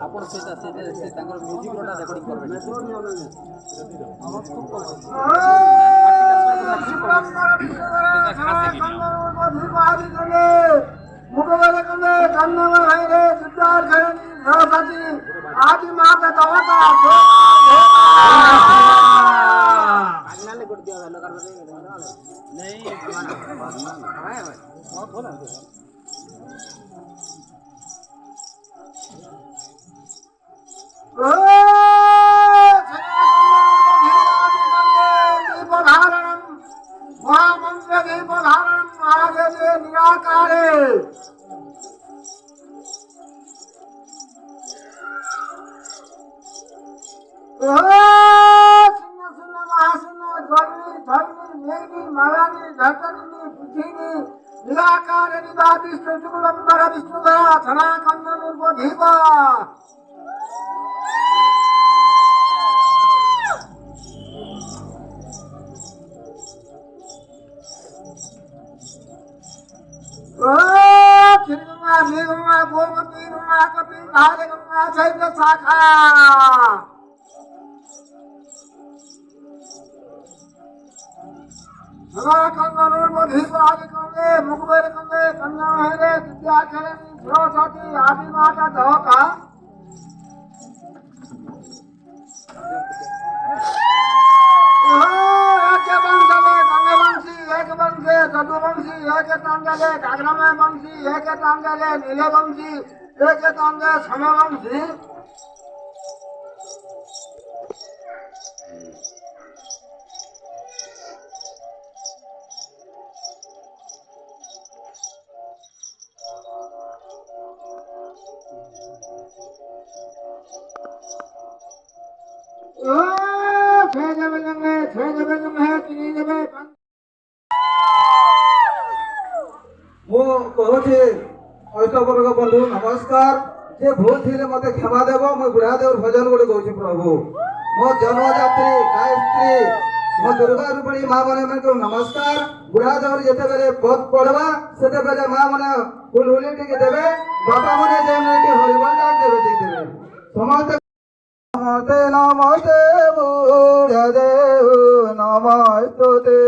ଆପଣ ସେଇଟା ସେ ତାଙ୍କର ମ୍ୟୁଜିକ୍ଟା ରେକର୍ଡିଂ କରିବେ अष्टवर्ग बंधु नमस्कार जे भूल थी मत क्षमा देव मुझे बुढ़ादेव भजन गोटे कौन प्रभु मो जन्मजात्री गायत्री मो दुर्गा रूपिणी माँ मैंने नमस्कार बुढ़ादेव जिते बेले पद पढ़वा से माँ मैंने फुलहुली टी देवे बापा मैंने हरिबल डाक देवे समस्त नमस्ते नमस्ते बुढ़ादेव नमस्ते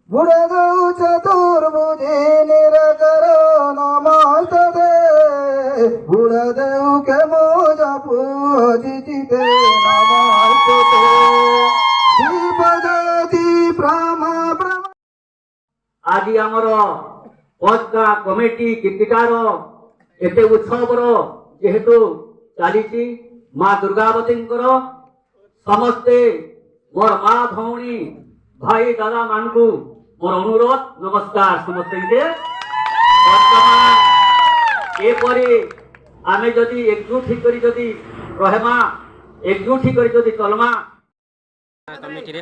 बुढ़ादेव चतुर्भुजी निरकर नमस्ते बुढ़ादेव के मोजा पूजिते नमस्ते दीपज्योति ब्रह्मा आज आमर पदका कमिटी कीर्तिकार एते उत्सवर जेहेतु चली माँ दुर्गावती समस्ते मोर माँ भौणी भाई दादा मान को मोर अनुरोध नमस्कार समस्त आमे जदि एकजुट होकर जदि रहमा एकजुट होकर जदि चलमा कमिटी रे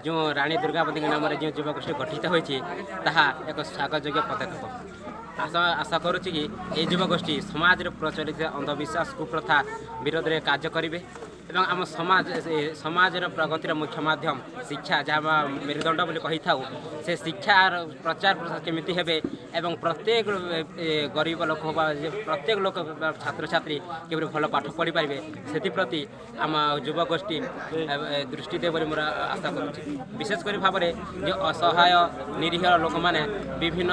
जो रानी दुर्गावती नाम जो युवगोष्ठी गठित होती एक स्वागत योग्य पदक्षेप आशा करुच्ची कि ये युवगोष्ठी समाज प्रचलित अंधविश्वास कुप्रथा विरोध में कार्य करेंगे एवं आम समाजर प्रगतिर मुख्य माध्यम शिक्षा जहाँ मेरुदंड बोली कही था से शिक्षार प्रचार प्रसार केमिति हेबे एवं प्रत्येक गरीब लोक प्रत्येक लोक छात्र छात्री केवल भल पाठ पढ़ी पारे से प्रति आम युवगोष्ठी दृष्टि दे मोर आशा करुच्ची विशेषकर भाव में जो असहाय निरीह लोक मैंने विभिन्न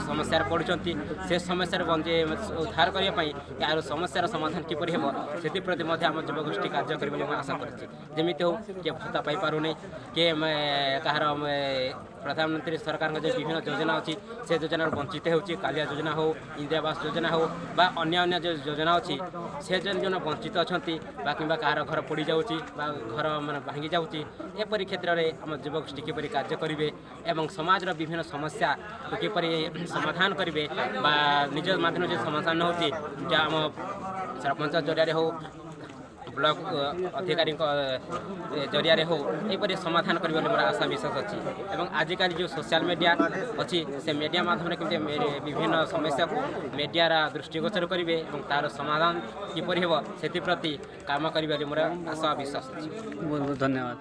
समस्या पड़ुंट से समस्या बंजे उद्धार करने यार समस्यार समाधान किपर हे से प्रति आम ଯୁବଗୋଷ୍ଠୀ କାର୍ଯ୍ୟ କରିବେ ବୋଲି ମୁଁ ଆଶା କରୁଛି। ଯେମିତି ହଉ କିଏ ଭତ୍ତା ପାଇପାରୁନି, କିଏ କାହାର ପ୍ରଧାନମନ୍ତ୍ରୀ ସରକାରଙ୍କ ଯେଉଁ ବିଭିନ୍ନ ଯୋଜନା ଅଛି ସେ ଯୋଜନାରୁ ବଞ୍ଚିତ ହେଉଛି। କାଳିଆ ଯୋଜନା ହେଉ, ଇନ୍ଦିରା ଆବାସ ଯୋଜନା ହେଉ ବା ଅନ୍ୟ ଯେଉଁ ଯୋଜନା ଅଛି ସେ ଯୋଜନା ବଞ୍ଚିତ ଅଛନ୍ତି ବା କିମ୍ବା କାହାର ଘର ପୋଡ଼ିଯାଉଛି ବା ଘର ମାନେ ଭାଙ୍ଗି ଯାଉଛି, ଏପରି କ୍ଷେତ୍ରରେ ଆମ ଯୁବଗୋଷ୍ଠୀ କିପରି କାର୍ଯ୍ୟ କରିବେ ଏବଂ ସମାଜର ବିଭିନ୍ନ ସମସ୍ୟାକୁ କିପରି ସମାଧାନ କରିବେ ବା ନିଜ ମାଧ୍ୟମରେ ଯେଉଁ ସମାଧାନ ହେଉଛି ଯାହା ଆମ ସରପଞ୍ଚ ଜରିଆରେ ହେଉ, ବ୍ଲକ ଅଧିକାରୀଙ୍କ ଜରିଆରେ ହେଉ, ଏହିପରି ସମାଧାନ କରିବେ ବୋଲି ମୋର ଆଶା ବିଶ୍ୱାସ ଅଛି। ଏବଂ ଆଜିକାଲି ଯେଉଁ ସୋସିଆଲ ମିଡ଼ିଆ ଅଛି ସେ ମିଡ଼ିଆ ମାଧ୍ୟମରେ କେମିତି ବିଭିନ୍ନ ସମସ୍ୟାକୁ ମିଡ଼ିଆର ଦୃଷ୍ଟିଗୋଚର କରିବେ ଏବଂ ତା'ର ସମାଧାନ କିପରି ହେବ ସେଥିପ୍ରତି କାମ କରିବେ ବୋଲି ମୋର ଆଶା ବିଶ୍ୱାସ ଅଛି। ବହୁତ ବହୁତ ଧନ୍ୟବାଦ।